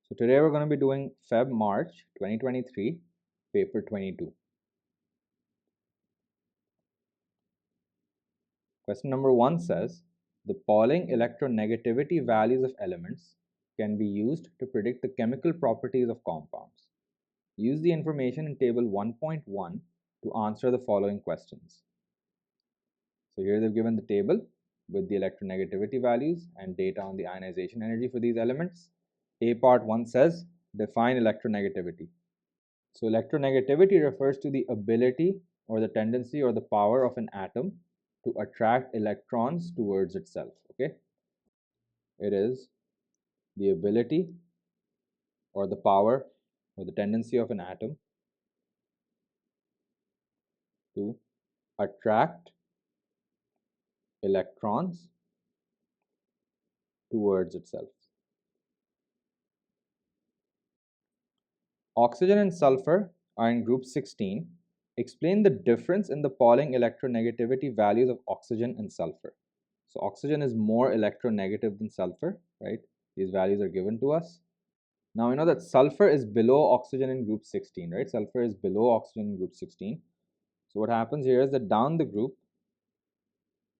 So today we're going to be doing FEB March 2023, paper 22. Question number 1 says, the Pauling electronegativity values of elements can be used to predict the chemical properties of compounds. Use the information in table 1.1 to answer the following questions. So here they've given the table with the electronegativity values and data on the ionization energy for these elements. A part 1 says, define electronegativity. So electronegativity refers to the ability or the tendency or the power of an atom to attract electrons towards itself. Okay, it is the ability or the power or the tendency of an atom to attract electrons towards itself. Oxygen and sulfur are in group 16. Explain the difference in the Pauling electronegativity values of oxygen and sulfur. So oxygen is more electronegative than sulfur, right? These values are given to us. Now we know that sulfur is below oxygen in group 16, right? Sulfur is below oxygen in group 16. So what happens here is that down the group,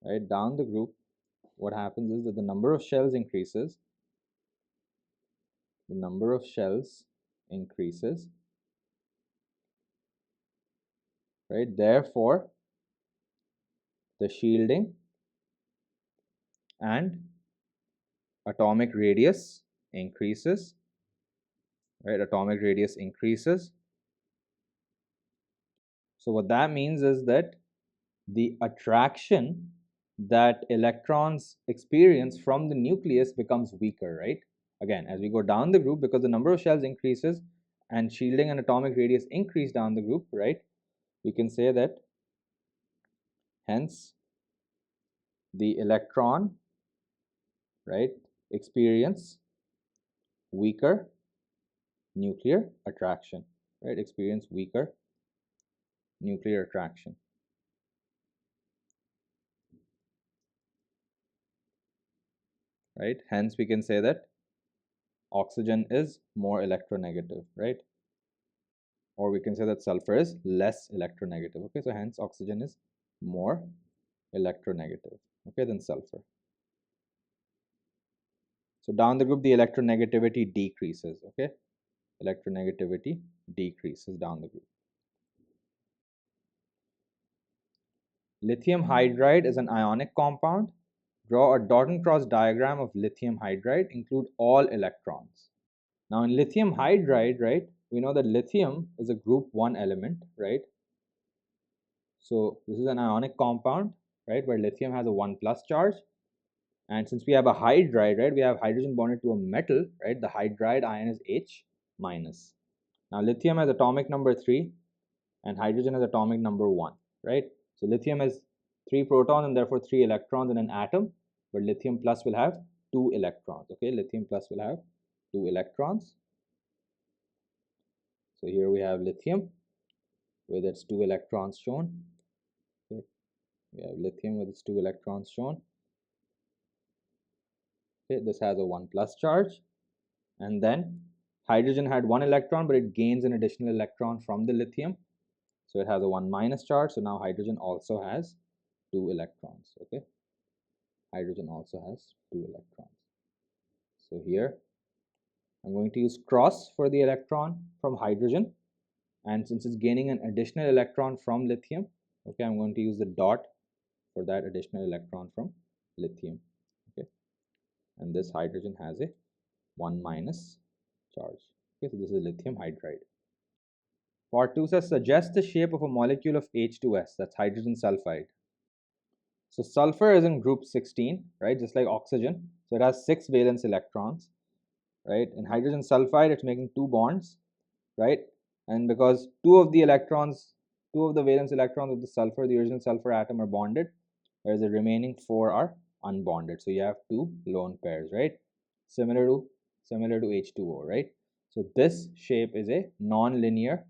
right? Down the group, what happens is that the number of shells increases. The number of shells increases, right? Therefore, the shielding and atomic radius increases, right? Atomic radius increases. So what that means is that the attraction that electrons experience from the nucleus becomes weaker, right? Again, as we go down the group, because the number of shells increases and shielding and atomic radius increase down the group, right? We can say that hence the electron, right, experience weaker nuclear attraction, right? Experience weaker nuclear attraction. Right? Hence, we can say that oxygen is more electronegative, right? Or we can say that sulfur is less electronegative. Okay, so hence oxygen is more electronegative, okay, than sulfur. So down the group, the electronegativity decreases, okay? Electronegativity decreases down the group. Lithium hydride is an ionic compound. Draw a dot and cross diagram of lithium hydride. Include all electrons. Now in lithium hydride, right, we know that lithium is a group 1 element, right? So this is an ionic compound, right, where lithium has a 1 plus charge. And since we have a hydride, right, we have hydrogen bonded to a metal, right, the hydride ion is H minus. Now lithium has atomic number 3 and hydrogen has atomic number 1, right? So lithium has 3 protons and therefore 3 electrons in an atom, but lithium plus will have 2 electrons, okay? Lithium plus will have 2 electrons. So here we have lithium with its 2 electrons shown. Okay. We have lithium with its 2 electrons shown. Okay, this has a 1 plus charge, and then hydrogen had 1 electron, but it gains an additional electron from the lithium, so it has a 1 minus charge. So now hydrogen also has 2 electrons. Okay, hydrogen also has 2 electrons. So here I'm going to use cross for the electron from hydrogen, and since it's gaining an additional electron from lithium, okay, I'm going to use the dot for that additional electron from lithium. Okay, and this hydrogen has a 1 minus charge. Okay, so this is lithium hydride. Part 2 says suggest the shape of a molecule of H2S, that's hydrogen sulfide. So sulfur is in group 16, right, just like oxygen. So it has 6 valence electrons, right? In hydrogen sulfide, it's making 2 bonds, right? And because 2 of the valence electrons of the sulfur, the original sulfur atom, are bonded, whereas the remaining 4 are unbonded. So you have 2 lone pairs, right? Similar to H2O, right? So this shape is a non-linear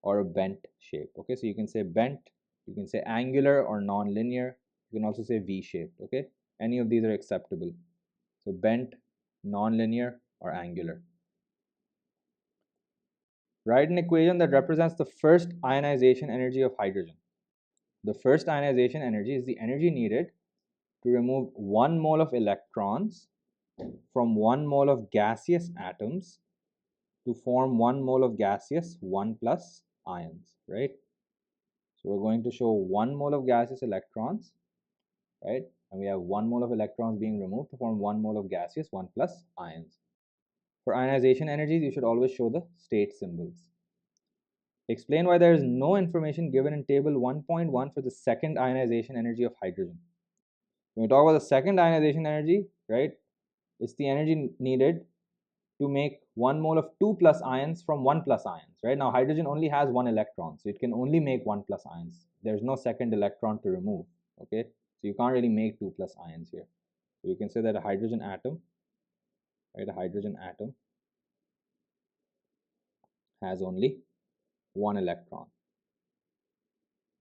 or a bent shape. Okay, so you can say bent, you can say angular or non-linear, you can also say V-shaped. Okay, any of these are acceptable. So bent, non-linear, or angular. Write an equation that represents the first ionization energy of hydrogen. The first ionization energy is the energy needed to remove 1 mole of electrons from 1 mole of gaseous atoms to form 1 mole of gaseous 1 plus ions, right? So we're going to show 1 mole of gaseous electrons, right? And we have 1 mole of electrons being removed to form 1 mole of gaseous 1 plus ions. For ionization energies, you should always show the state symbols. Explain why there is no information given in table 1.1 for the second ionization energy of hydrogen. When we talk about the second ionization energy, right, it's the energy needed to make 1 mole of 2 plus ions from 1 plus ions, right? Now, hydrogen only has 1 electron, so it can only make 1 plus ions. There's no second electron to remove, okay? So you can't really make 2 plus ions here. So we can say that a hydrogen atom, right, a hydrogen atom has only 1 electron.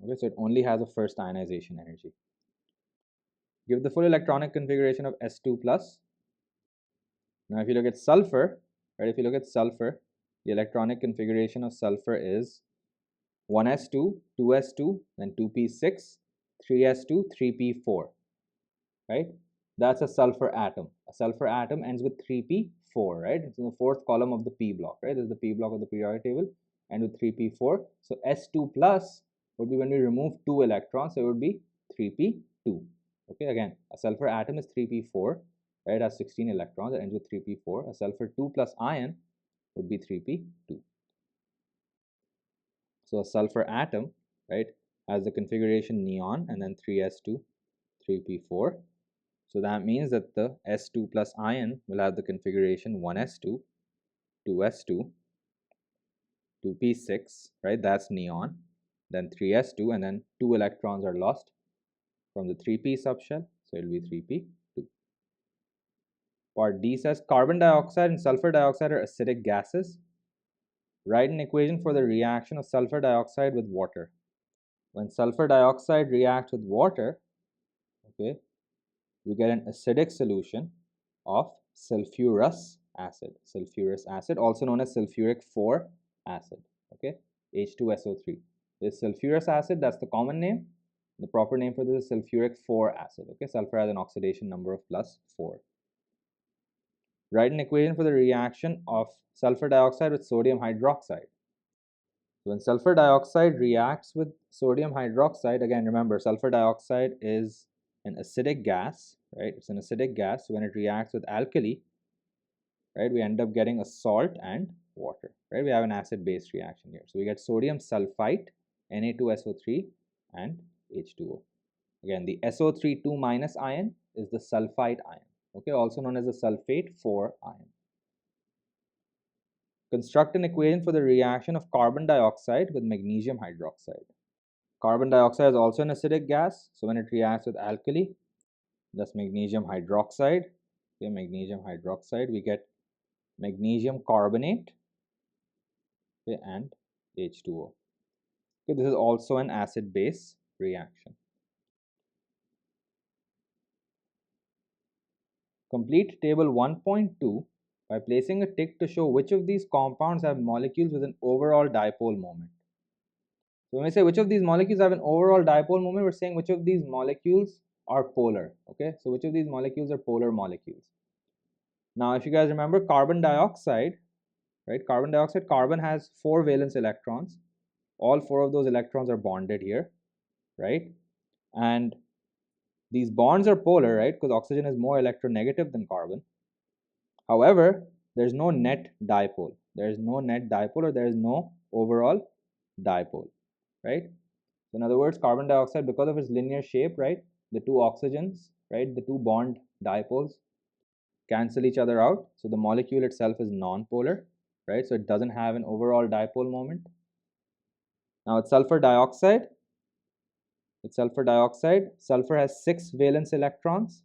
Okay, so it only has a first ionization energy. Give the full electronic configuration of S2 plus. Now, if you look at sulfur, right, if you look at sulfur, the electronic configuration of sulfur is 1s2, 2s2, then 2p6, 3s2, 3p4, right? That's a sulfur atom. A sulfur atom ends with 3p4, right? It's in the fourth column of the p block, right? This is the p block of the periodic table, and with 3p4. So s2 plus would be when we remove 2 electrons, so it would be 3p2. Okay, again, a sulfur atom is 3p4, right? It has 16 electrons, it ends with 3p4. A sulfur 2 plus ion would be 3p2. So a sulfur atom, right, has the configuration neon and then 3s2, 3p4. So that means that the s2 plus ion will have the configuration 1s2, 2s2, 2p6, right? That's neon. Then 3s2, and then 2 electrons are lost from the 3p subshell, so it will be 3p2. Part D says carbon dioxide and sulfur dioxide are acidic gases. Write an equation for the reaction of sulfur dioxide with water. When sulfur dioxide reacts with water, okay, we get an acidic solution of sulfurous acid, also known as sulfuric 4 acid, okay, H2SO3. This sulfurous acid, that's the common name. The proper name for this is sulfuric 4 acid, okay. Sulfur has an oxidation number of +4. Write an equation for the reaction of sulfur dioxide with sodium hydroxide. When sulfur dioxide reacts with sodium hydroxide, again remember sulfur dioxide is an acidic gas, right? It's an acidic gas. So when it reacts with alkali, right, we end up getting a salt and water, right? We have an acid-base reaction here. So we get sodium sulfite, Na2SO3 and H2O. Again, the SO3 2 minus ion is the sulfite ion, okay, also known as the sulfate 4 ion. Construct an equation for the reaction of carbon dioxide with magnesium hydroxide. Carbon dioxide is also an acidic gas, so when it reacts with alkali, that's magnesium hydroxide, okay, magnesium hydroxide, we get magnesium carbonate, okay, and H2O. Okay, this is also an acid-base reaction. Complete table 1.2 by placing a tick to show which of these compounds have molecules with an overall dipole moment. So when we say which of these molecules have an overall dipole moment, we're saying which of these molecules are polar, okay? So which of these molecules are polar molecules. Now, if you guys remember carbon dioxide, right? Carbon has 4 valence electrons. All 4 of those electrons are bonded here, right? And these bonds are polar, right? Because oxygen is more electronegative than carbon. However, there's no net dipole. There is no net dipole, or there is no overall dipole, right? So in other words, carbon dioxide, because of its linear shape, right, the 2 oxygens, right, the 2 bond dipoles cancel each other out. So the molecule itself is non-polar, right? So it doesn't have an overall dipole moment. Now it's sulfur dioxide. Sulfur has 6 valence electrons.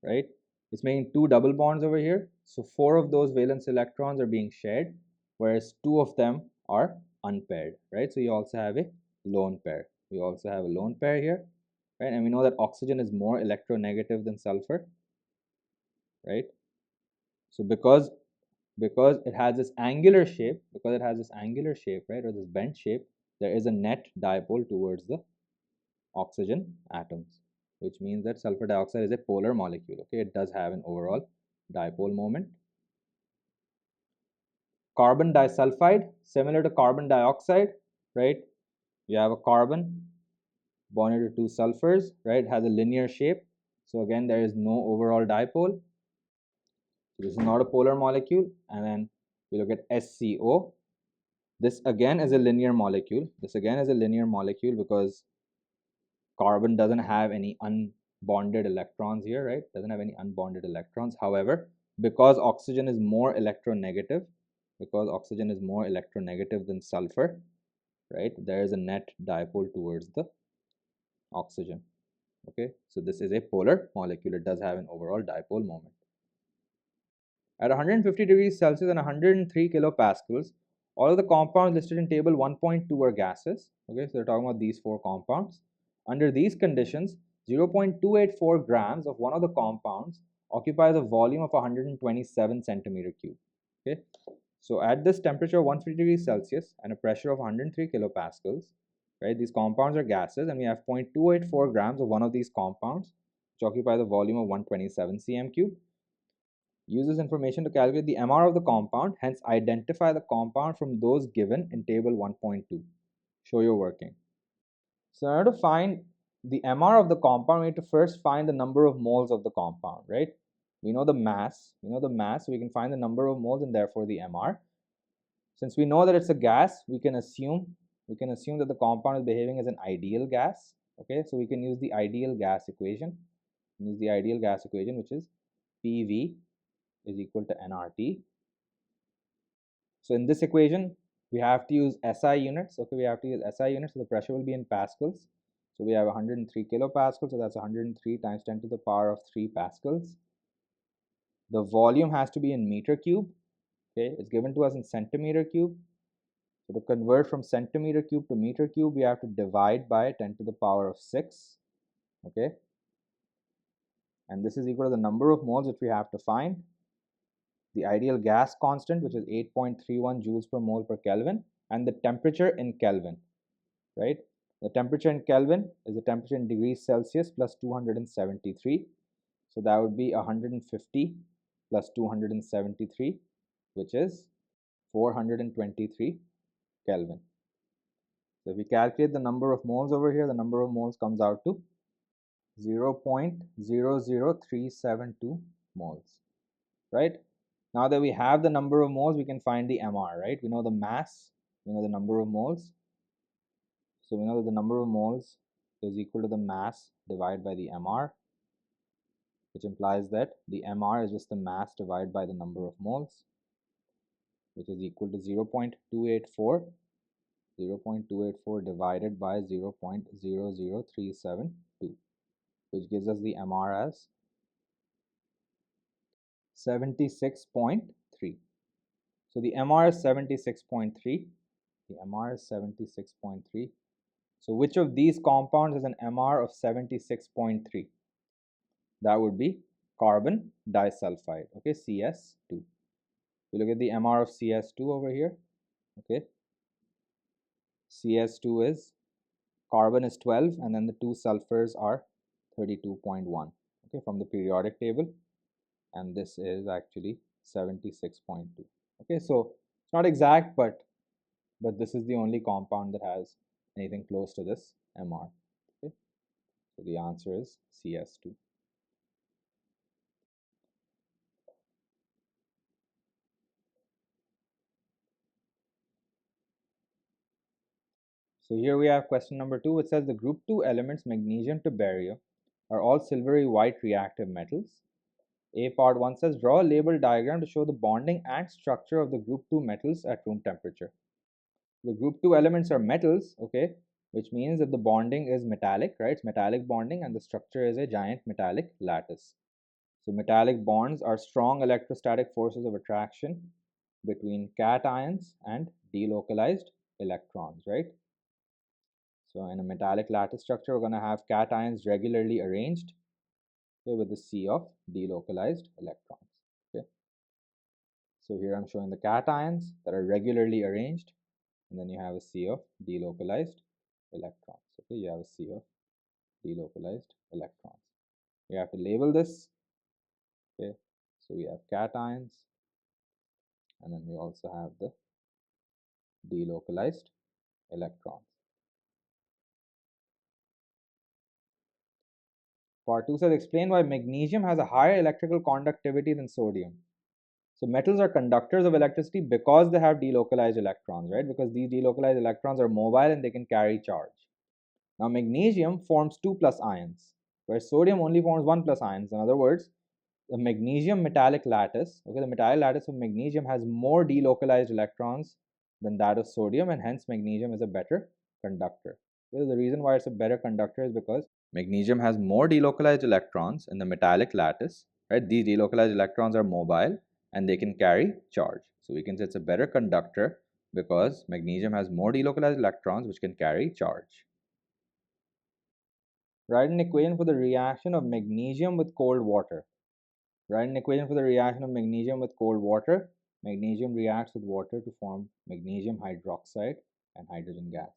Right? It's making 2 double bonds over here. So 4 of those valence electrons are being shared, whereas 2 of them are unpaired, right? So you also have a lone pair. Here, right? And we know that oxygen is more electronegative than sulfur, right? So because because it has this angular shape, right, or this bent shape, there is a net dipole towards the oxygen atoms, which means that sulfur dioxide is a polar molecule. Okay, it does have an overall dipole moment. Carbon disulfide, similar to carbon dioxide, right? You have a carbon bonded to two sulfurs, right? It has a linear shape. So again, there is no overall dipole. So this is not a polar molecule. And then we look at SCO. This again is a linear molecule. Because carbon doesn't have any unbonded electrons here, right? Doesn't have any unbonded electrons. However, because oxygen is more electronegative, than sulfur, right? There is a net dipole towards the oxygen. Okay, so this is a polar molecule. It does have an overall dipole moment. At 150 degrees Celsius and 103 kilopascals, all of the compounds listed in table 1.2 are gases. Okay, so they're talking about these four compounds. Under these conditions, 0.284 grams of one of the compounds occupies a volume of 127 centimeter cube. Okay, so at this temperature of 150 degrees Celsius and a pressure of 103 kilopascals, right, these compounds are gases, and we have 0.284 grams of one of these compounds, which occupy the volume of 127 cm cube. Use this information to calculate the MR of the compound, hence identify the compound from those given in table 1.2. Show your working. So in order to find the MR of the compound, we need to first find the number of moles of the compound, right? We know the mass, so we can find the number of moles and therefore the MR. Since we know that it's a gas, we can assume that the compound is behaving as an ideal gas. Okay, so we can use the ideal gas equation. Which is PV is equal to nRT. So in this equation, we have to use SI units. Okay, so the pressure will be in pascals. So we have 103 kilopascals, so that's 103 times 10 to the power of 3 pascals. The volume has to be in meter cube. Okay, it's given to us in centimeter cube. So to convert from centimeter cube to meter cube, we have to divide by 10 to the power of 6. Okay, and this is equal to the number of moles that we have to find, the ideal gas constant, which is 8.31 joules per mole per Kelvin, and the temperature in Kelvin, right? The temperature in Kelvin is the temperature in degrees Celsius plus 273. So that would be 150 plus 273, which is 423 Kelvin. So if we calculate the number of moles over here, the number of moles comes out to 0.00372 moles, right? Now that we have the number of moles, we can find the MR, right? We know the mass, we know the number of moles. So we know that the number of moles is equal to the mass divided by the MR, which implies that the MR is just the mass divided by the number of moles, which is equal to 0.284 divided by 0.00372, which gives us the MR as 76.3. So the MR is 76.3. So which of these compounds has an MR of 76.3? That would be carbon disulfide, okay, CS2. We look at the MR of CS2 over here, okay. CS2 is, carbon is 12, and then the two sulfurs are 32.1, okay, from the periodic table, and this is actually 76.2. Okay, so it's not exact, but this is the only compound that has anything close to this MR. Okay, so the answer is CS2. So here we have question number 2, which says the group 2 elements magnesium to barium are all silvery white reactive metals. A part 1 says draw a label diagram to show the bonding and structure of the group 2 metals at room temperature. The group 2 elements are metals, okay, which means that the bonding is metallic, right? It's metallic bonding, and the structure is a giant metallic lattice. So metallic bonds are strong electrostatic forces of attraction between cations and delocalized electrons, right? So in a metallic lattice structure, we're going to have cations regularly arranged, okay, with the C of delocalized electrons. Okay. So here I'm showing the cations that are regularly arranged, and then you have a sea of delocalized electrons. Okay, you have a sea of delocalized electrons. You have to label this. Okay, so we have cations, and then we also have the delocalized electrons. Part 2 says explain why magnesium has a higher electrical conductivity than sodium. So metals are conductors of electricity because they have delocalized electrons, right? Because these delocalized electrons are mobile and they can carry charge. Now magnesium forms 2 plus ions, where sodium only forms 1 plus ions. In other words, the magnesium metallic lattice, okay, the metallic lattice of magnesium has more delocalized electrons than that of sodium, and hence magnesium is a better conductor. So the reason why it's a better conductor is because magnesium has more delocalized electrons in the metallic lattice, right? These delocalized electrons are mobile and they can carry charge. So we can say it's a better conductor because magnesium has more delocalized electrons which can carry charge. Write an equation for the reaction of magnesium with cold water. Write an equation for the reaction of magnesium with cold water. Magnesium reacts with water to form magnesium hydroxide and hydrogen gas.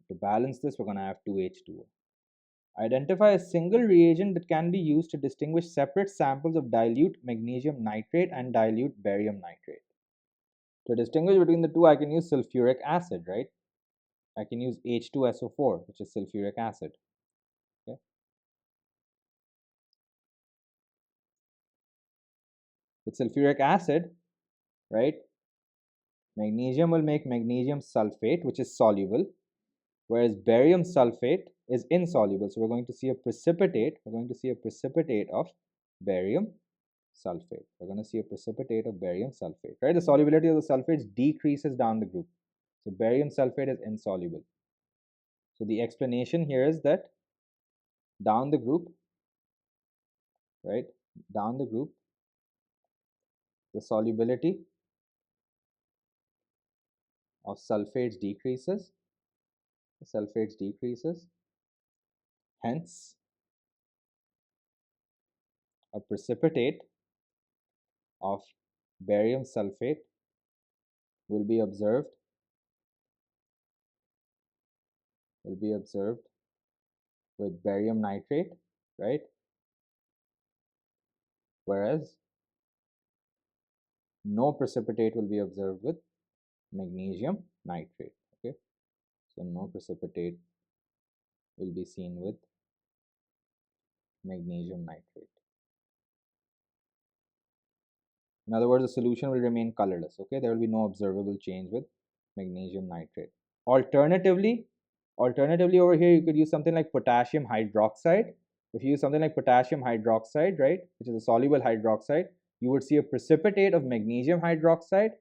To balance this, we're going to have 2H2O. Identify a single reagent that can be used to distinguish separate samples of dilute magnesium nitrate and dilute barium nitrate. To distinguish between the two, I can use sulfuric acid, right? I can use H2SO4, which is sulfuric acid. Okay. With sulfuric acid, right, magnesium will make magnesium sulfate, which is soluble, whereas barium sulfate is insoluble. So we're going to see a precipitate. We're going to see a precipitate of barium sulfate. We're going to see a precipitate of barium sulfate, right? The solubility of the sulfates decreases down the group. So barium sulfate is insoluble. So the explanation here is that down the group, right? Down the group, the solubility of sulfates decreases. The sulfates decreases. Hence, a precipitate of barium sulfate will be observed with barium nitrate, right? Whereas no precipitate will be observed with magnesium nitrate. Okay, so no precipitate will be seen with magnesium nitrate. In other words, the solution will remain colorless. Okay, there will be no observable change with magnesium nitrate. Alternatively, over here, you could use something like potassium hydroxide. If you use something like potassium hydroxide, right, which is a soluble hydroxide, you would see a precipitate of magnesium hydroxide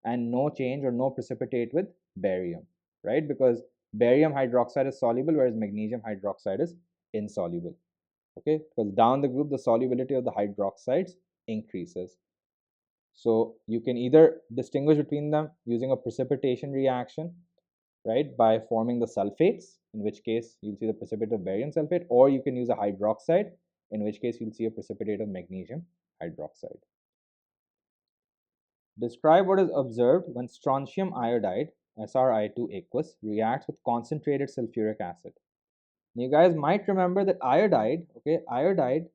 and no change or no precipitate with barium, right? Because barium hydroxide is soluble, whereas magnesium hydroxide is insoluble. Okay, because down the group, the solubility of the hydroxides increases. So you can either distinguish between them using a precipitation reaction, right, by forming the sulfates, in which case you'll see the precipitate of barium sulfate, or you can use a hydroxide, in which case you'll see a precipitate of magnesium hydroxide. Describe what is observed when strontium iodide, SrI2 aqueous, reacts with concentrated sulfuric acid. Now you guys might remember that iodide, okay, iodide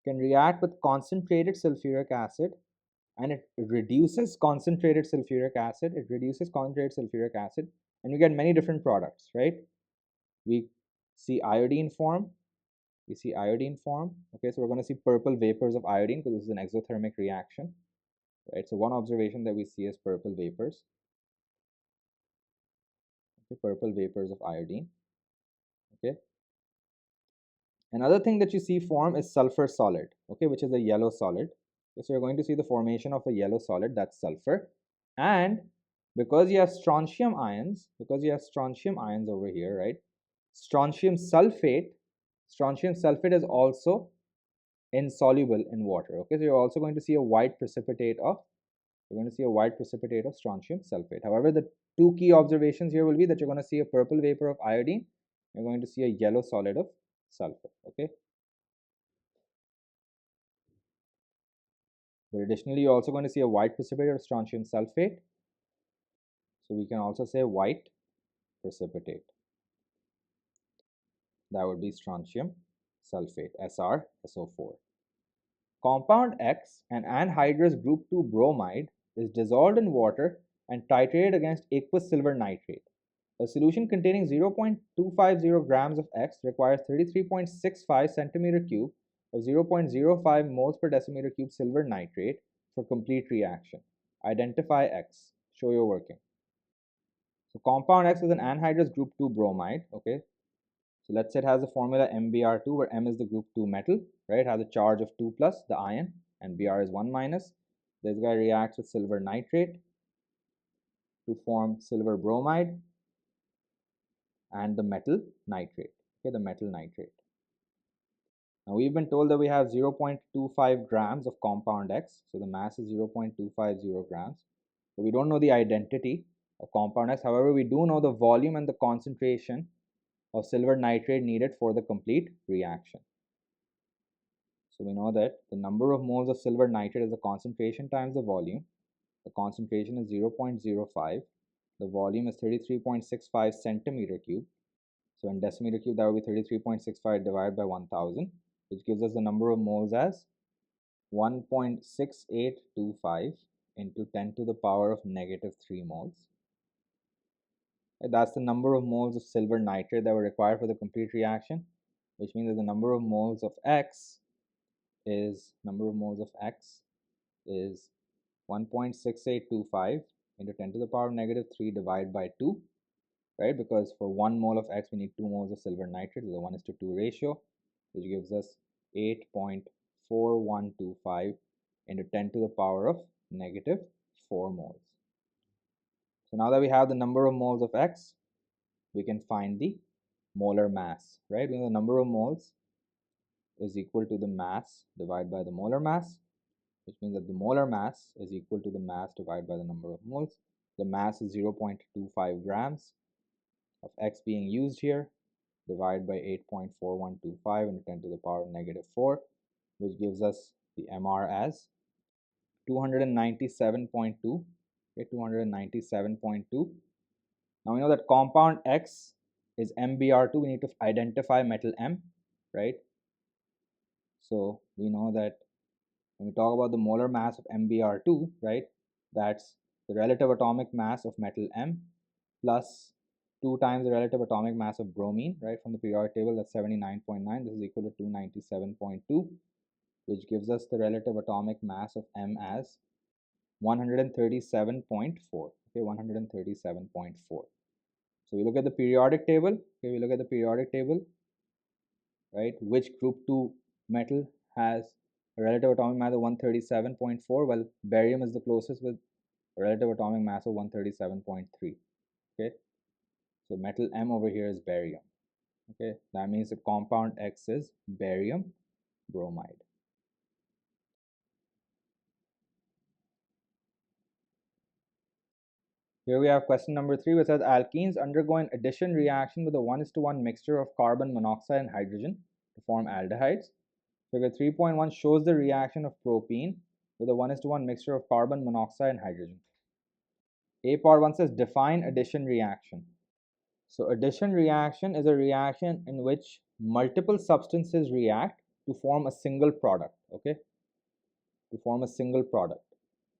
can react with concentrated sulfuric acid, and it reduces concentrated sulfuric acid. And we get many different products, right? We see iodine form. Okay, so we're going to see purple vapors of iodine because this is an exothermic reaction, right? So one observation that we see is purple vapors. Okay, purple vapors of iodine. Okay. Another thing that you see form is sulfur solid, okay, which is a yellow solid. Okay, so you're going to see the formation of a yellow solid, that's sulfur. And because you have strontium ions, over here, right? Strontium sulfate is also insoluble in water. Okay, so you're also going to see a white precipitate of strontium sulfate. However, the two key observations here will be that you're going to see a purple vapor of iodine, you're going to see a yellow solid of sulfur. Okay, But additionally, you're also going to see a white precipitate of strontium sulfate. So we can also say white precipitate. That would be strontium sulfate, SrSO4. Compound X, an anhydrous group 2 bromide, is dissolved in water and titrated against aqueous silver nitrate. A solution containing 0.250 grams of X requires 33.65 centimeter cube of 0.05 moles per decimeter cube silver nitrate for complete reaction. Identify X. Show your working. So compound X is an anhydrous group 2 bromide. Okay. So let's say it has the formula MbR2, where M is the group 2 metal, right? It has a charge of 2 plus, the ion, and Br is 1 minus. This guy reacts with silver nitrate to form silver bromide and the metal nitrate. Okay, the metal nitrate. Now we've been told that we have 0.25 grams of compound X, so the mass is 0.250 grams. But we don't know the identity of compound X. However, we do know the volume and the concentration of silver nitrate needed for the complete reaction. So we know that the number of moles of silver nitrate is the concentration times the volume. The concentration is 0.05. The volume is 33.65 centimeter cube. So in decimeter cube, that would be 33.65 divided by 1000, which gives us the number of moles as 1.6825 into 10 to the power of negative 3 moles. That's the number of moles of silver nitrate that were required for the complete reaction, which means that the number of moles of X is 1.6825 into 10 to the power of negative 3 divided by 2, right? Because for 1 mole of X, we need 2 moles of silver nitrate, so the 1:2 ratio, which gives us 8.4125 into 10 to the power of negative 4 moles. So now that we have the number of moles of X, we can find the molar mass, right? We know the number of moles is equal to the mass divided by the molar mass, which means that the molar mass is equal to the mass divided by the number of moles. The mass is 0.25 grams of X being used here, divided by 8.4125 into 10 to the power of negative 4, which gives us the MR as 297.2. Okay, 297.2. Now we know that compound X is MbR2. We need to identify metal M, right? So we know that when we talk about the molar mass of MbR2, right, that's the relative atomic mass of metal M plus 2 times the relative atomic mass of bromine, right, from the periodic table. That's 79.9. This is equal to 297.2, which gives us the relative atomic mass of M as 137.4. Okay, 137.4. So we look at the periodic table. Right? Which group 2 metal has a relative atomic mass of 137.4? Well, barium is the closest with a relative atomic mass of 137.3. Okay, so metal M over here is barium. Okay, that means the compound X is barium bromide. Here we have question number 3, which says alkenes undergo an addition reaction with a 1:1 mixture of carbon monoxide and hydrogen to form aldehydes. Figure 3.1 shows the reaction of propene with a 1:1 mixture of carbon monoxide and hydrogen. A part 1 says define addition reaction. So addition reaction is a reaction in which multiple substances react to form a single product. Okay, to form a single product.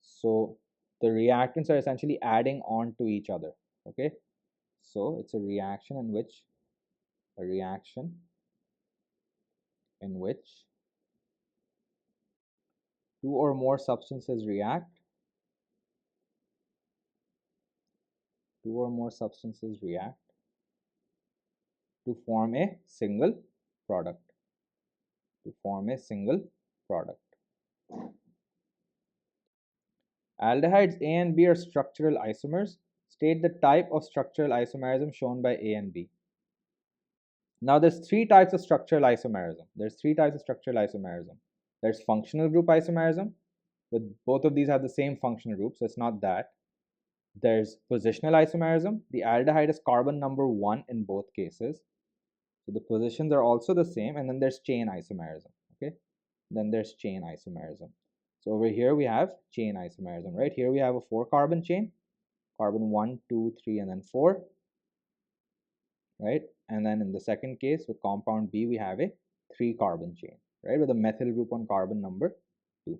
So the reactants are essentially adding on to each other. Okay, so it's a reaction in which two or more substances react to form a single product. Aldehydes A and B are structural isomers. State the type of structural isomerism shown by A and B. Now there's 3 types of structural isomerism. There's functional group isomerism, with both of these have the same functional group, so it's not that. There's positional isomerism. The aldehyde is carbon number 1 in both cases, so the positions are also the same. And then there's chain isomerism. Okay, then there's chain isomerism. So over here we have chain isomerism, right? Here we have a 4-carbon chain, carbon 1, 2, 3, and then 4, right? And then in the second case with compound B, we have a 3-carbon chain, right? With a methyl group on carbon number 2.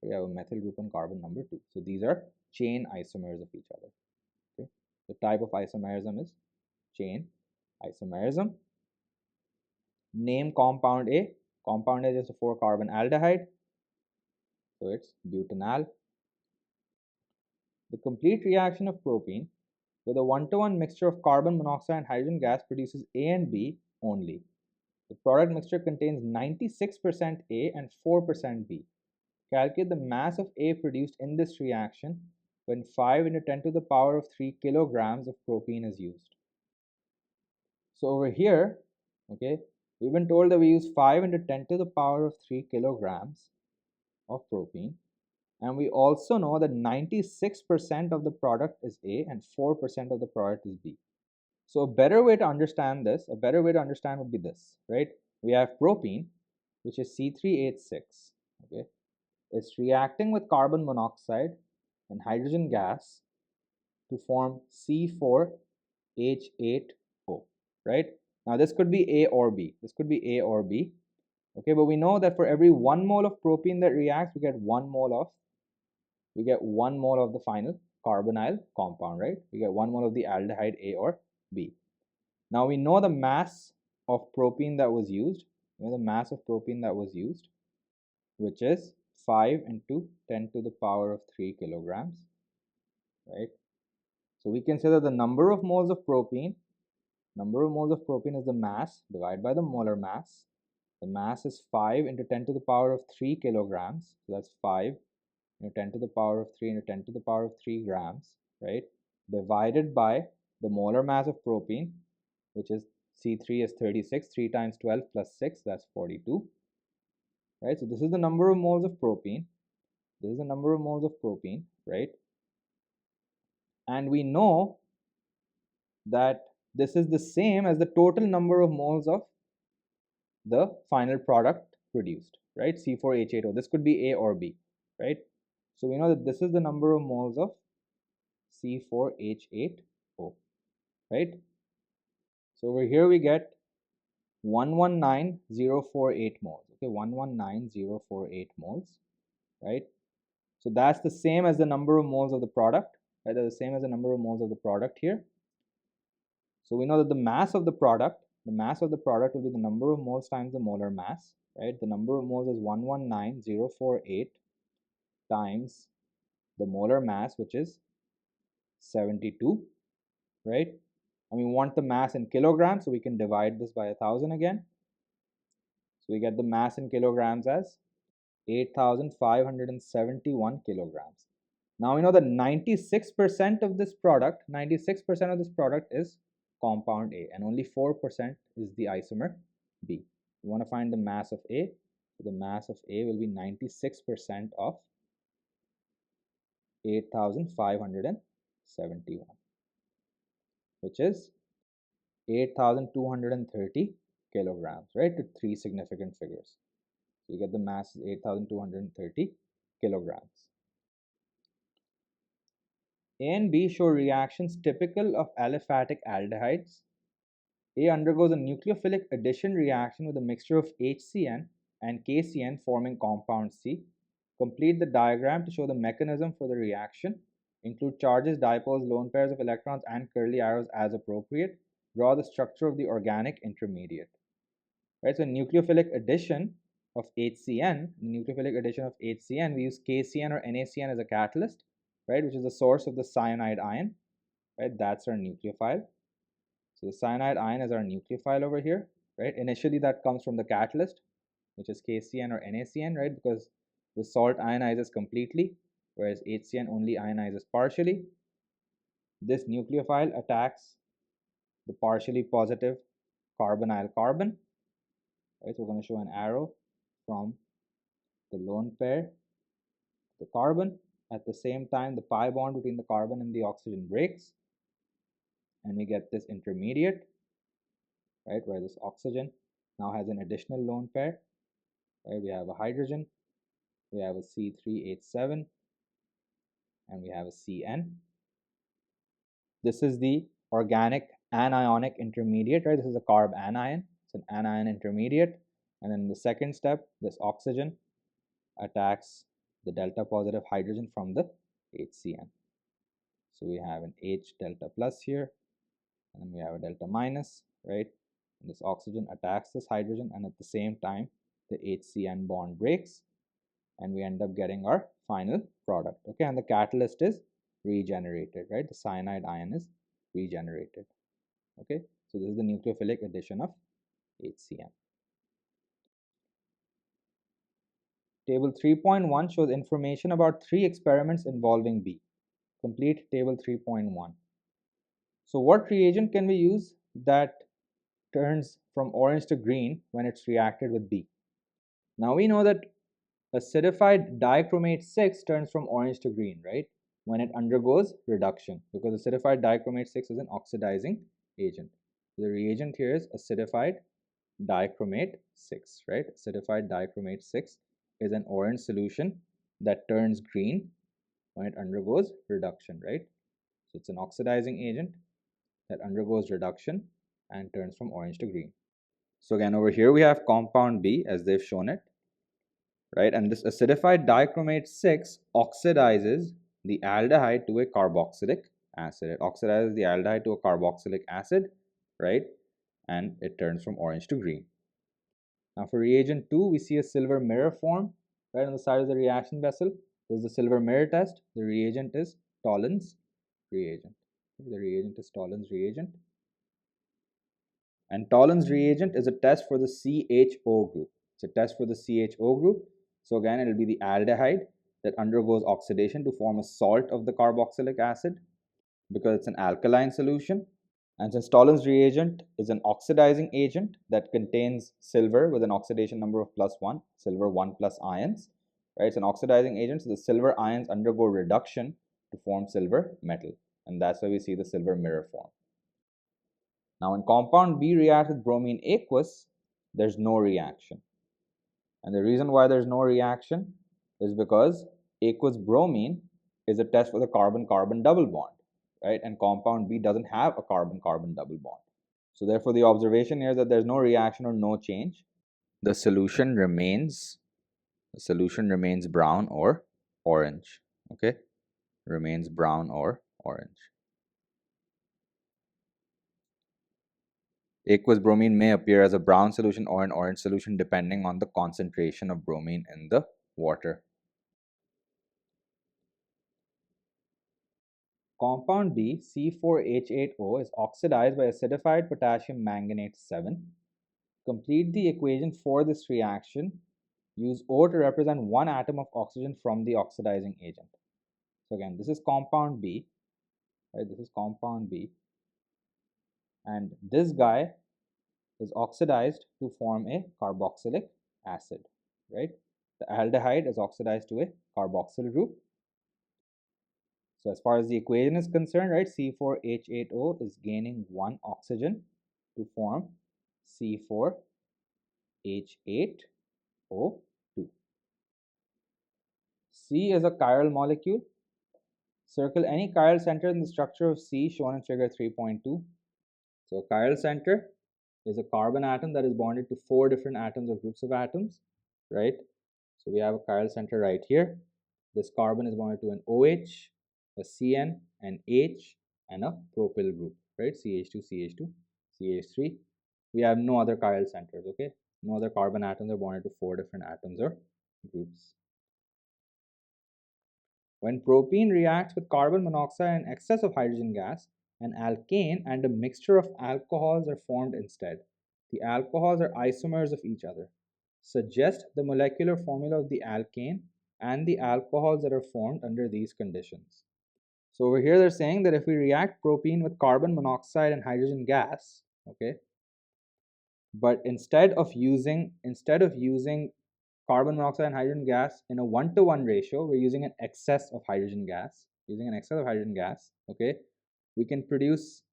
We have a methyl group on carbon number 2. So these are chain isomers of each other. Okay? The type of isomerism is chain isomerism. Name compound A. Compound A is just a 4-carbon aldehyde. So it's butanal. The complete reaction of propene with a 1-to-1 mixture of carbon monoxide and hydrogen gas produces A and B only. The product mixture contains 96% A and 4% B. Calculate the mass of A produced in this reaction when 5 into 10 to the power of 3 kilograms of propene is used. So over here, okay, we've been told that we use 5 into 10 to the power of 3 kilograms of propene. And we also know that 96% of the product is A and 4% of the product is B. So a better way to understand this, would be this, right? We have propene, which is C3H6, okay? It's reacting with carbon monoxide and hydrogen gas to form C4H8O, right? Now this could be A or B. Okay, but we know that for every 1 mole of propene that reacts, we get 1 mole of the final carbonyl compound, right? We get 1 mole of the aldehyde A or B. Now we know the mass of propene that was used, which is 5 into 10 to the power of 3 kilograms, right? So we can say that the number of moles of propene is the mass divided by the molar mass. The mass is 5 into 10 to the power of 3 kilograms. So that's 5 into 10 to the power of 3 into 10 to the power of 3 grams, right? Divided by the molar mass of propene, which is C3 is 36, 3 times 12 plus 6, that's 42, right? So this is the number of moles of propene. Right? And we know that this is the same as the total number of moles of the final product produced, right? C4H8O. This could be A or B, right? So we know that this is the number of moles of C4H8O, right? So over here we get 119048 moles. Okay, 119048 moles, right? So that's the same as the number of moles of the product, right? That's the same as the number of moles of the product here. So we know that the mass of the product will be the number of moles times the molar mass, right? The number of moles is 119048 times the molar mass, which is 72, right? And we want the mass in kilograms, so we can divide this by 1,000 again. So we get the mass in kilograms as 8,571 kilograms. Now we know that 96% of this product is compound A and only 4% is the isomer B. We want to find the mass of A. So the mass of A will be 96% of 8,571, which is 8,230 kilograms, right? To 3 significant figures. So you get the mass is 8,230 kilograms. A and B show reactions typical of aliphatic aldehydes. A undergoes a nucleophilic addition reaction with a mixture of HCN and KCN forming compound C. Complete the diagram to show the mechanism for the reaction. Include charges, dipoles, lone pairs of electrons, and curly arrows as appropriate. Draw the structure of the organic intermediate. Right, so nucleophilic addition of HCN, we use KCN or NaCN as a catalyst, right, which is the source of the cyanide ion, right? That's our nucleophile. So the cyanide ion is our nucleophile over here, right? Initially that comes from the catalyst, which is KCN or NaCN, right? Because the salt ionizes completely, whereas HCN only ionizes partially. This nucleophile attacks the partially positive carbonyl carbon, right? So we're going to show an arrow from the lone pair to the carbon. At the same time, the pi bond between the carbon and the oxygen breaks, and we get this intermediate, right, where this oxygen now has an additional lone pair, right? We have a hydrogen we have a C3H7, and we have a CN. This is the organic anionic intermediate, right? This is a carb anion. It's an anion intermediate. And then the second step, this oxygen attacks the delta positive hydrogen from the HCN. So we have an H delta plus here, and then we have a delta minus, right? And this oxygen attacks this hydrogen, and at the same time, the HCN bond breaks, and we end up getting our final product. Okay, and the catalyst is regenerated, right? The cyanide ion is regenerated. Okay, so this is the nucleophilic addition of HCN. Table 3.1 shows information about 3 experiments involving B. Complete table 3.1. So what reagent can we use that turns from orange to green when it's reacted with B? Now we know that acidified dichromate 6 turns from orange to green, right? When it undergoes reduction, because acidified dichromate 6 is an oxidizing agent. So the reagent here is acidified dichromate 6, right? Acidified dichromate 6 is an orange solution that turns green when it undergoes reduction, right? So it's an oxidizing agent that undergoes reduction and turns from orange to green. So again, over here we have compound B as they've shown it, right? And this acidified dichromate 6 oxidizes the aldehyde to a carboxylic acid. It oxidizes the aldehyde to a carboxylic acid, right? And it turns from orange to green. Now for reagent 2, we see a silver mirror form right on the side of the reaction vessel. This is the silver mirror test. The reagent is Tollens reagent. The reagent is Tollens reagent. And Tollens reagent is a test for the CHO group. It's a test for the CHO group. So again, it will be the aldehyde that undergoes oxidation to form a salt of the carboxylic acid because it's an alkaline solution. And since Tollens reagent is an oxidizing agent that contains silver with an oxidation number of +1, silver 1 plus ions, right? It's an oxidizing agent, so the silver ions undergo reduction to form silver metal. And that's why we see the silver mirror form. Now, when compound B reacts with bromine aqueous, there's no reaction. And the reason why there's no reaction is because aqueous bromine is a test for the carbon-carbon double bond, right? And compound B doesn't have a carbon-carbon double bond. So therefore, the observation here is that there's no reaction or no change. The solution remains brown or orange, okay? Remains brown or orange. Aqueous bromine may appear as a brown solution or an orange solution depending on the concentration of bromine in the water. Compound B, C4H8O, is oxidized by acidified potassium manganate 7. Complete the equation for this reaction. Use O to represent one atom of oxygen from the oxidizing agent. So again, this is compound B, right? This is compound B. And this guy is oxidized to form a carboxylic acid, right? The aldehyde is oxidized to a carboxyl group. So as far as the equation is concerned, right, C4H8O is gaining one oxygen to form C4H8O2. C is a chiral molecule. Circle any chiral center in the structure of C shown in figure 3.2. So a chiral center is a carbon atom that is bonded to 4 different atoms or groups of atoms, right? So we have a chiral center right here. This carbon is bonded to an OH, a CN, an H, and a propyl group, right? CH2, CH2, CH3. We have no other chiral centers, okay? No other carbon atoms are bonded to 4 different atoms or groups. When propene reacts with carbon monoxide and excess of hydrogen gas, an alkane and a mixture of alcohols are formed instead. The alcohols are isomers of each other. Suggest the molecular formula of the alkane and the alcohols that are formed under these conditions. So over here they're saying that if we react propene with carbon monoxide and hydrogen gas, okay, but instead of using carbon monoxide and hydrogen gas in a 1-to-1 ratio, we're using an excess of hydrogen gas, okay, we can produce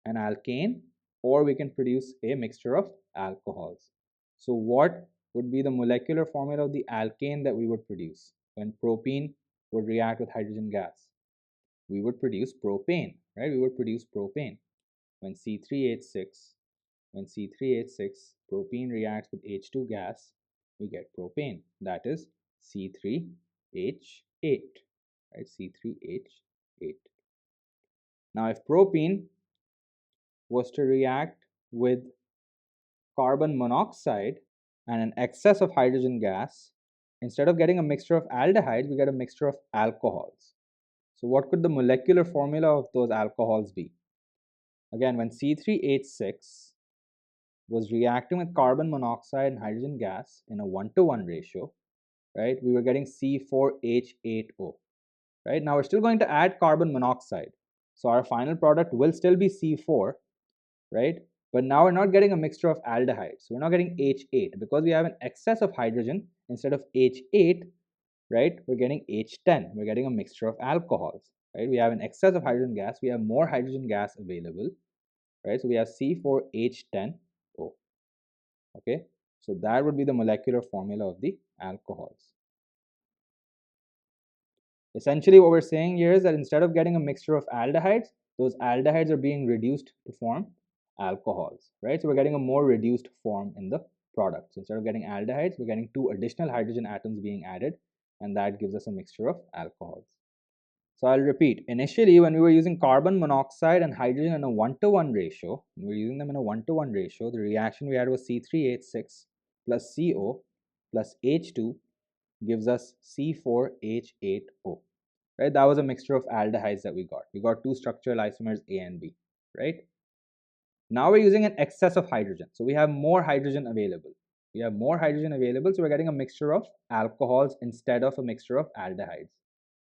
an alkane or we can produce a mixture of alcohols. So what would be the molecular formula of the alkane that we would produce when propene would react with hydrogen gas. We would produce propane, right? We would produce propane. When C3H6, propene reacts with H2 gas, we get propane. That is C3H8, right? C3H8. Now, if propene was to react with carbon monoxide and an excess of hydrogen gas, instead of getting a mixture of aldehydes, we get a mixture of alcohols. So what could the molecular formula of those alcohols be? Again, when C3H6 was reacting with carbon monoxide and hydrogen gas in a 1-to-1 ratio, right, we were getting C4H8O. Right? Now we're still going to add carbon monoxide. So our final product will still be C4, right? But now we're not getting a mixture of aldehydes. So we're not getting H8 because we have an excess of hydrogen. Instead of H8, right, we're getting H10. We're getting a mixture of alcohols, right? We have an excess of hydrogen gas. We have more hydrogen gas available, right? So we have C4H10O. Okay, so that would be the molecular formula of the alcohols. Essentially, what we're saying here is that instead of getting a mixture of aldehydes, those aldehydes are being reduced to form alcohols, right? So we're getting a more reduced form in the product. So instead of getting aldehydes, we're getting 2 additional hydrogen atoms being added, and that gives us a mixture of alcohols. So I'll repeat. Initially, when we were using carbon monoxide and hydrogen in a 1-to-1 ratio, we were using them in a 1-to-1 ratio, the reaction we had was C3H6 plus CO plus H2 gives us C4H8O, right? That was a mixture of aldehydes that we got. We got 2 structural isomers A and B, right? Now we're using an excess of hydrogen. So we have more hydrogen available. So we're getting a mixture of alcohols instead of a mixture of aldehydes.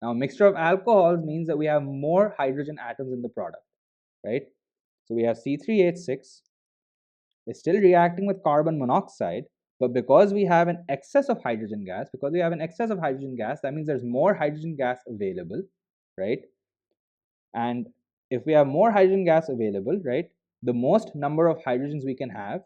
Now, a mixture of alcohols means that we have more hydrogen atoms in the product, right? So we have C3H6 is still reacting with carbon monoxide, but because we have an excess of hydrogen gas, that means there's more hydrogen gas available, right? And if we have more hydrogen gas available, right, the most number of hydrogens we can have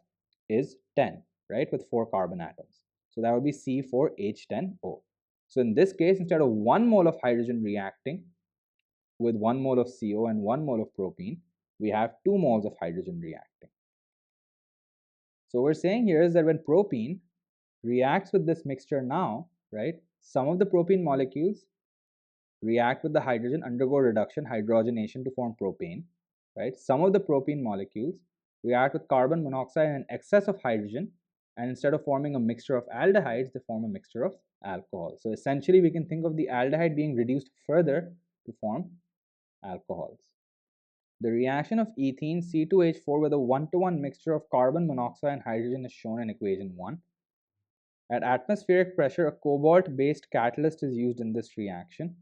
is 10, right, with 4 carbon atoms. So that would be C4H10O. So in this case, instead of 1 mole of hydrogen reacting with 1 mole of CO and 1 mole of propene, we have 2 moles of hydrogen reacting. So what we're saying here is that when propene reacts with this mixture now, right, some of the propene molecules react with the hydrogen, undergo reduction, hydrogenation to form propane, right? Some of the propene molecules react with carbon monoxide and excess of hydrogen, and instead of forming a mixture of aldehydes, they form a mixture of alcohol. So essentially, we can think of the aldehyde being reduced further to form alcohols. The reaction of ethene C2H4 with a 1-to-1 mixture of carbon monoxide and hydrogen is shown in equation 1. At atmospheric pressure, a cobalt-based catalyst is used in this reaction.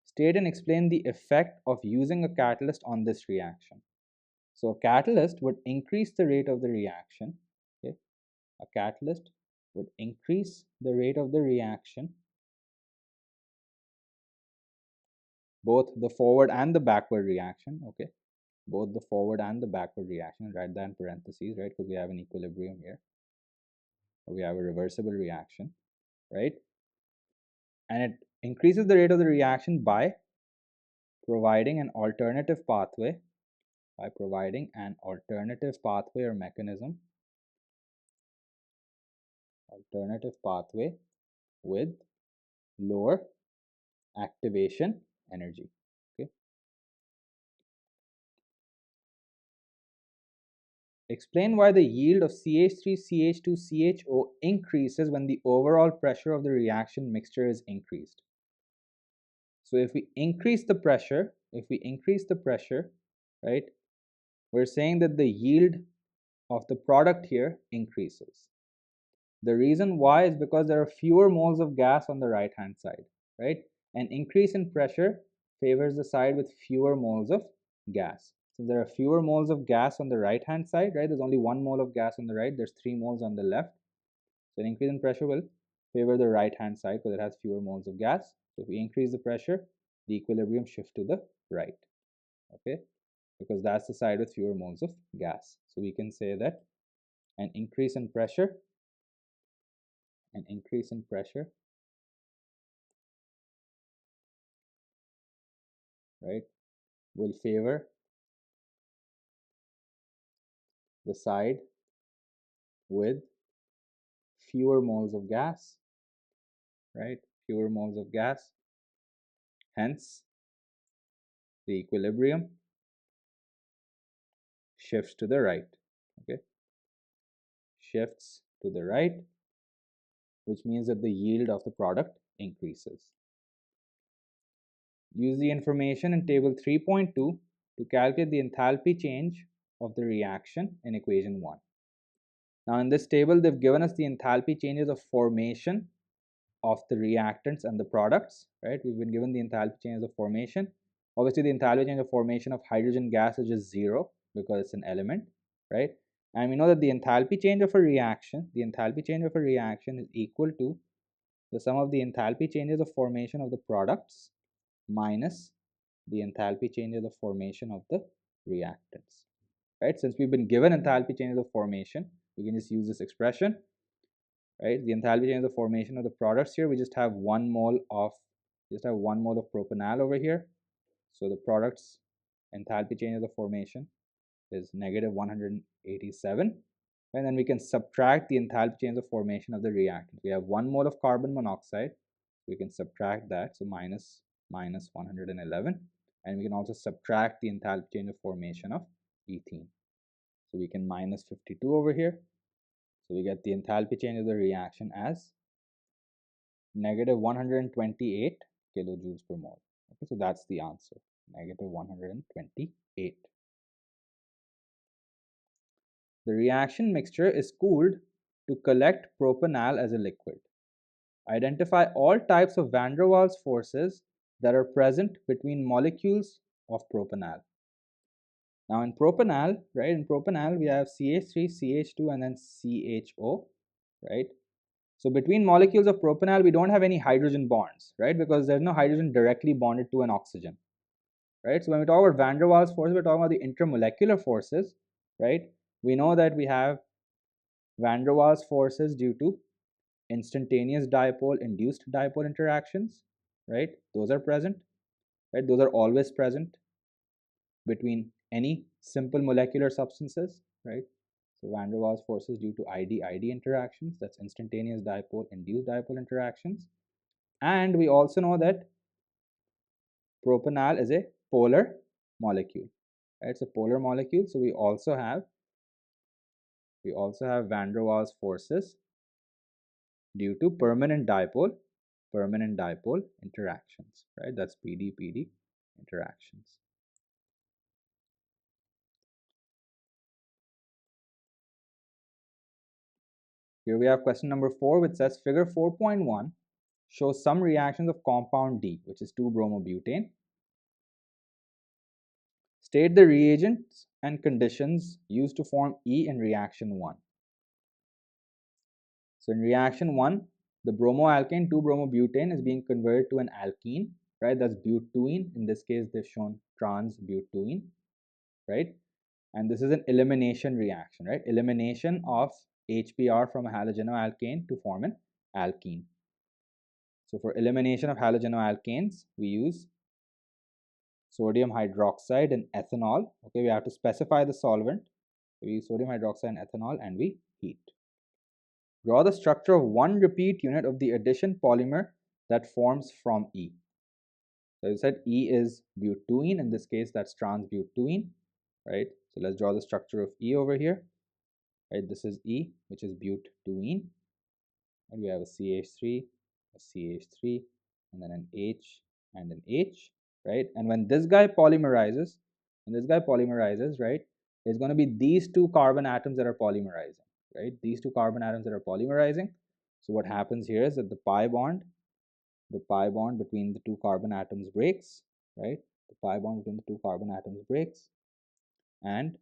State and explain the effect of using a catalyst on this reaction. So a catalyst would increase the rate of the reaction. Okay? A catalyst would increase the rate of the reaction, both the forward and the backward reaction. Okay, both the forward and the backward reaction. Write that in parentheses, right? Because we have an equilibrium here, or we have a reversible reaction, right? And it increases the rate of the reaction by providing an alternative pathway or mechanism, with lower activation energy. Okay. Explain why the yield of CH3, CH2, CHO increases when the overall pressure of the reaction mixture is increased. So if we increase the pressure, right, we're saying that the yield of the product here increases. The reason why is because there are fewer moles of gas on the right hand side, right? An increase in pressure favors the side with fewer moles of gas. Since there are fewer moles of gas on the right hand side, right? There's only 1 mole of gas on the right, there's 3 moles on the left. So an increase in pressure will favor the right hand side because it has fewer moles of gas. So if we increase the pressure, the equilibrium shifts to the right, okay? Because that's the side with fewer moles of gas. So we can say that an increase in pressure an increase in pressure, right, will favor the side with fewer moles of gas, right, fewer moles of gas. Hence, the equilibrium shifts to the right, okay, shifts to the right, which means that the yield of the product increases. Use the information in table 3.2 to calculate the enthalpy change of the reaction in equation 1. Now in this table, they've given us the enthalpy changes of formation of the reactants and the products, right? We've been given the enthalpy changes of formation. Obviously, the enthalpy change of formation of hydrogen gas is just 0 because it's an element, right? And we know that the enthalpy change of a reaction, is equal to the sum of the enthalpy changes of formation of the products minus the enthalpy changes of formation of the reactants, right? Since we've been given enthalpy changes of formation, we can just use this expression, right? The enthalpy change of formation of the products here, we just have 1 mole of propanol over here. So the products enthalpy changes of formation is negative 187, and then we can subtract the enthalpy change of formation of the reactant. We have 1 mole of carbon monoxide, we can subtract that, so minus 111, and we can also subtract the enthalpy change of formation of ethene. So we can minus 52 over here. So we get the enthalpy change of the reaction as negative 128 kilojoules per mole. Okay, so that's the answer, negative 128. The reaction mixture is cooled to collect propanol as a liquid. Identify all types of van der Waals forces that are present between molecules of propanol. Now in propanol, right, we have CH3, CH2 and then CHO, right? So between molecules of propanol, we don't have any hydrogen bonds, right? Because there's no hydrogen directly bonded to an oxygen, right? So when we talk about van der Waals forces, we're talking about the intermolecular forces, right? We know that we have van der Waals forces due to instantaneous dipole induced dipole interactions, right? Those are present, right? Those are always present between any simple molecular substances, right? So van der Waals forces due to ID-ID interactions, that's instantaneous dipole induced dipole interactions. And we also know that propanol is a polar molecule, right? It's a polar molecule, so we also have van der Waals forces due to permanent dipole interactions, right? That's PD-PD interactions. Here we have question number 4, which says figure 4.1 shows some reactions of compound D, which is 2-bromobutane. State the reagents and conditions used to form E in reaction 1. So in reaction 1, the bromoalkane 2-bromobutane is being converted to an alkene, right? That's butene. In this case, they've shown trans-butene, right? And this is an elimination reaction, right? Elimination of HBr from a halogenoalkane to form an alkene. So for elimination of halogenoalkanes, we use sodium hydroxide and ethanol. Okay, we have to specify the solvent. We use sodium hydroxide and ethanol and we heat. Draw the structure of one repeat unit of the addition polymer that forms from E. So you said E is butene. In this case, that's trans-butene, right? So let's draw the structure of E over here. Right, this is E, which is butene. And we have a CH3, a CH3, and then an H and an H, right? And when this guy polymerizes, right, it's going to be these two carbon atoms that are polymerizing, right? These two carbon atoms that are polymerizing. So what happens here is that the pi bond between the two carbon atoms breaks, right? The pi bond between the two carbon atoms breaks, and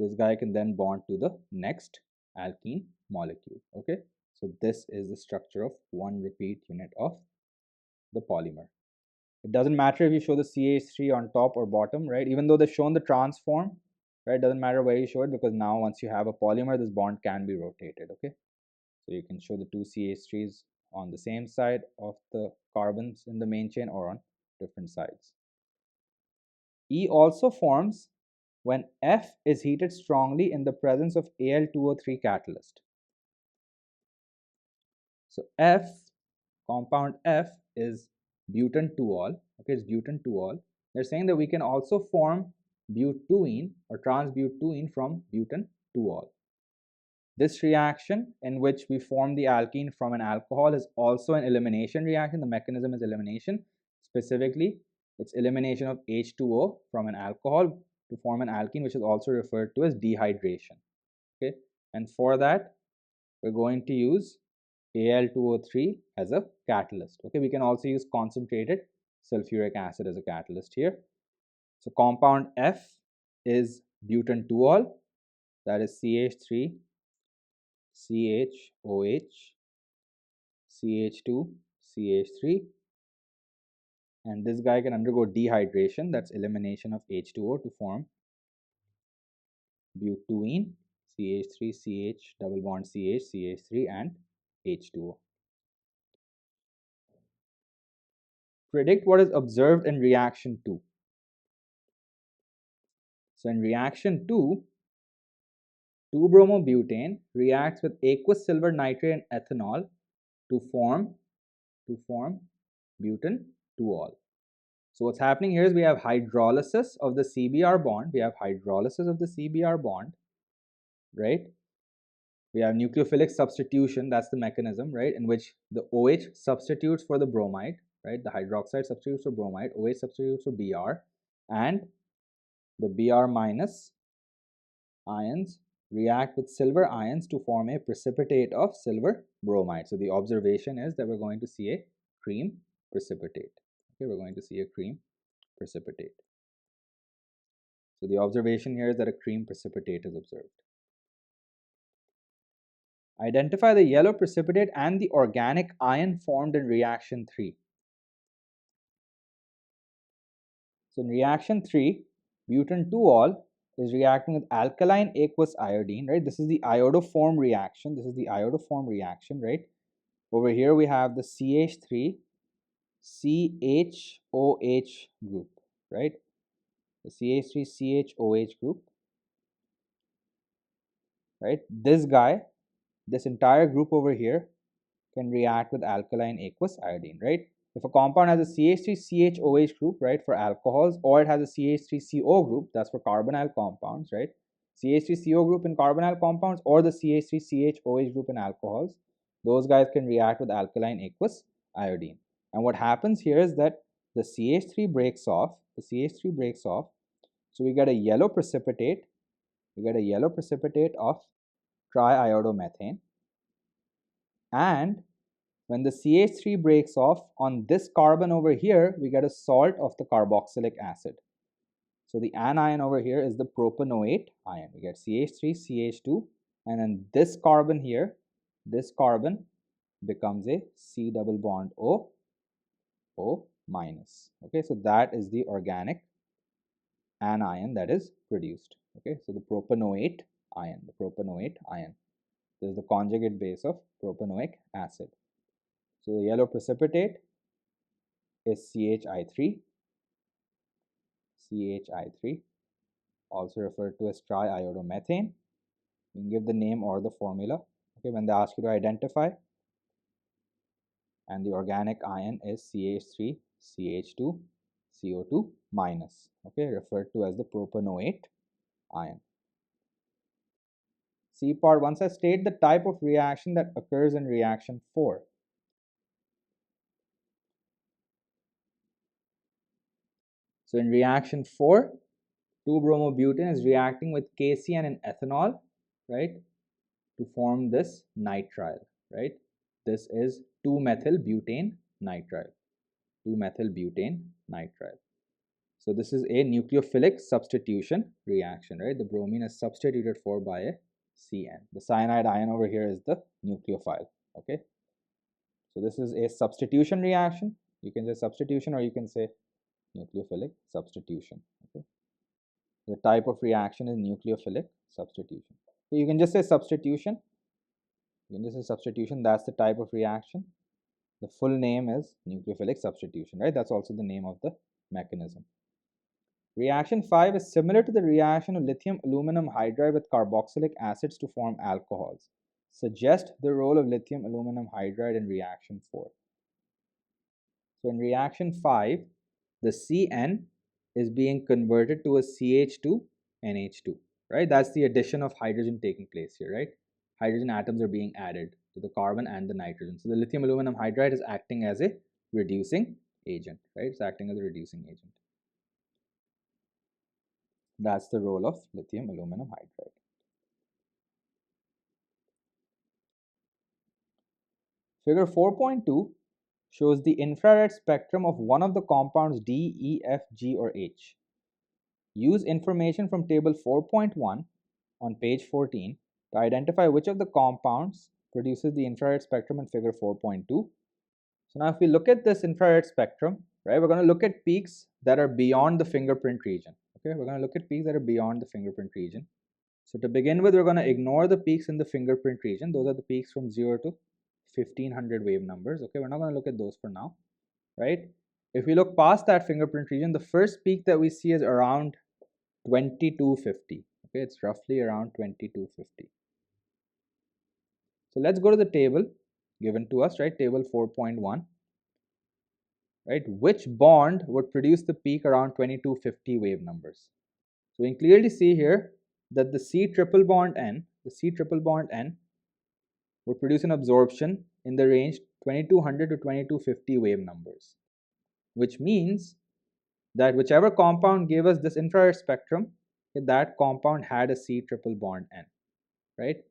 this guy can then bond to the next alkene molecule. Okay, so this is the structure of one repeat unit of the polymer. It doesn't matter if you show the CH3 on top or bottom, right? Even though they've shown the transform, right? Doesn't matter where you show it, because now once you have a polymer, this bond can be rotated. Okay, So you can show the two CH3s on the same side of the carbons in the main chain or on different sides. E also forms when F is heated strongly in the presence of Al2O3 catalyst. So F, compound F is butan-2-ol. Okay, it's butan-2-ol. They're saying that we can also form butene or trans-butene from butan-2-ol. This reaction in which we form the alkene from an alcohol is also an elimination reaction. The mechanism is elimination. Specifically, it's elimination of H2O from an alcohol to form an alkene, which is also referred to as dehydration. Okay, and for that, we're going to use Al2O3 as a catalyst. Okay, we can also use concentrated sulfuric acid as a catalyst here. So compound F is butan-2-ol, that is CH3 CHOH CH2 CH3, and this guy can undergo dehydration, that's elimination of H2O to form butene, CH3 CH double bond CH CH3 and H2O. Predict what is observed in reaction 2. So in reaction 2, 2-bromobutane reacts with aqueous silver nitrate and ethanol to form butan-2-ol. So what's happening here is we have hydrolysis of the CBr bond. We have hydrolysis of the CBr bond, right? We have nucleophilic substitution, that's the mechanism, right, in which the OH substitutes for the bromide, right? The hydroxide substitutes for bromide, OH substitutes for Br, and the Br minus ions react with silver ions to form a precipitate of silver bromide. So the observation is that we're going to see a cream precipitate. Okay, we're going to see a cream precipitate. So the observation here is that a cream precipitate is observed. Identify the yellow precipitate and the organic ion formed in reaction 3. So in reaction 3, butan-2-ol is reacting with alkaline aqueous iodine, right? This is the iodoform reaction. This is the iodoform reaction, right? Over here we have the CH3 CHOH group, right? The CH3 CHOH group, right? This guy, this entire group over here can react with alkaline aqueous iodine, right? If a compound has a CH3CHOH group, right, for alcohols, or it has a CH3CO group, that's for carbonyl compounds, right? CH3CO group in carbonyl compounds or the CH3CHOH group in alcohols, those guys can react with alkaline aqueous iodine. And what happens here is that the CH3 breaks off, so we get a yellow precipitate, of triiodomethane, and when the CH3 breaks off on this carbon over here, we get a salt of the carboxylic acid. So the anion over here is the propanoate ion. We get CH3, CH2, and then this carbon here, this carbon becomes a C double bond O, O minus. Okay, so that is the organic anion that is produced. Okay, so the propanoate ion, This is the conjugate base of propanoic acid. So the yellow precipitate is CHI3, also referred to as triiodomethane. You can give the name or the formula, okay, when they ask you to identify. And the organic ion is CH3, CH2, CO2 minus, okay, referred to as the propanoate ion. C part, once I state the type of reaction that occurs in reaction 4. So in reaction 4, 2-bromobutane is reacting with KCN and ethanol, right, to form this nitrile, right? This is 2-methylbutane nitrile. So this is a nucleophilic substitution reaction, right? The bromine is substituted for by a CN. The cyanide ion over here is the nucleophile, okay? So this is a substitution reaction. You can say substitution or you can say nucleophilic substitution, okay? The type of reaction is nucleophilic substitution. So you can just say substitution, Again, this is substitution. That's the type of reaction. The full name is nucleophilic substitution, right? That's also the name of the mechanism. Reaction 5 is similar to the reaction of lithium aluminum hydride with carboxylic acids to form alcohols. Suggest the role of lithium aluminum hydride in reaction 4. So in reaction 5, the Cn is being converted to a CH2 NH2, right? That's the addition of hydrogen taking place here, right? Hydrogen atoms are being added to the carbon and the nitrogen. So the lithium aluminum hydride is acting as a reducing agent, right? It's acting as a reducing agent. That's the role of lithium aluminum hydride. Figure 4.2 shows the infrared spectrum of one of the compounds D, E, F, G, or H. Use information from table 4.1 on page 14 to identify which of the compounds produces the infrared spectrum in figure 4.2. So now if we look at this infrared spectrum, right, we're going to look at peaks that are beyond the fingerprint region. Okay, we're going to look at peaks that are beyond the fingerprint region. So to begin with, we're going to ignore the peaks in the fingerprint region. Those are the peaks from 0 to 1500 wave numbers. Okay, we're not going to look at those for now, right? If we look past that fingerprint region, the first peak that we see is around 2250. Okay, it's roughly around 2250. So let's go to the table given to us, right? Table 4.1, right? Which bond would produce the peak around 2250 wave numbers? So we can clearly see here that the C triple bond N would produce an absorption in the range 2200 to 2250 wave numbers, which means that whichever compound gave us this infrared spectrum, that compound had a C triple bond N, right?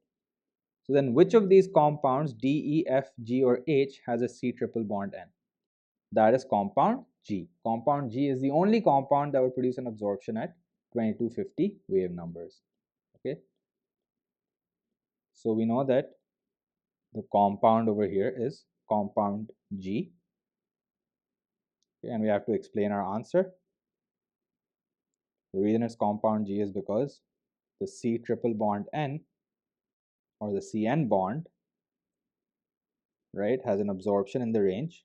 So then which of these compounds D, E, F, G, or H has a C triple bond N? That is compound G. Compound G is the only compound that will produce an absorption at 2250 wave numbers. Okay. So we know that the compound over here is compound G. Okay, and we have to explain our answer. The reason it's compound G is because the C triple bond N, or the CN bond, right, has an absorption in the range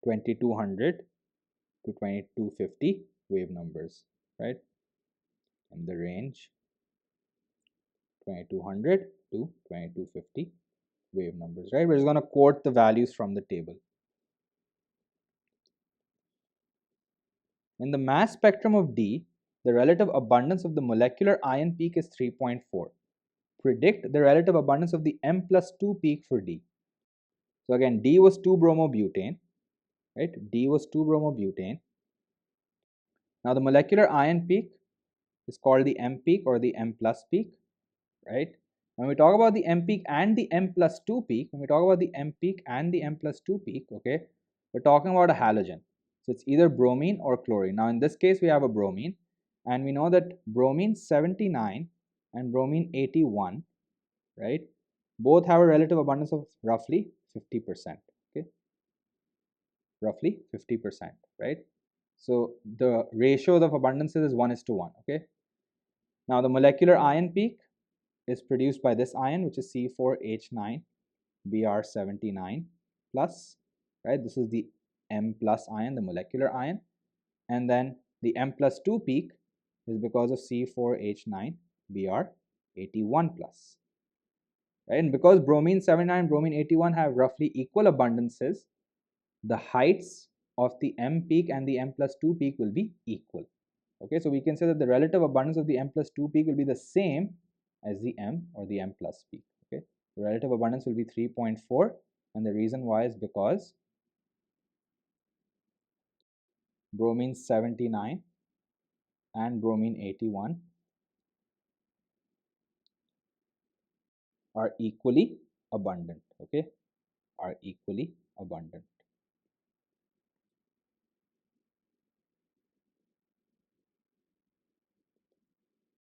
2200 to 2250 wave numbers, right? In the range 2200 to 2250 wave numbers, right? We're just going to quote the values from the table. In the mass spectrum of D, the relative abundance of the molecular ion peak is 3.4. Predict the relative abundance of the M+2 peak for D. So again, D was 2-bromobutane, right? D was 2-bromobutane. Now the molecular ion peak is called the M peak or the M plus peak, right? When we talk about the M peak and the M plus 2 peak, okay, we're talking about a halogen. So it's either bromine or chlorine. Now in this case, we have a bromine, and we know that bromine 79 and bromine 81, right, both have a relative abundance of roughly 50%, okay, roughly 50%, right? So the ratios of abundances is 1:1, okay? Now the molecular ion peak is produced by this ion, which is C4H9Br79 plus, right? This is the M plus ion, the molecular ion. And then the M plus 2 peak is because of C4H9Br81 plus, right? And because bromine 79 and bromine 81 have roughly equal abundances, the heights of the M peak and the M plus 2 peak will be equal. Okay, so we can say that the relative abundance of the M plus 2 peak will be the same as the M or the M plus peak. Okay, the relative abundance will be 3.4, and the reason why is because bromine 79 and bromine 81 are equally abundant. Okay, are equally abundant.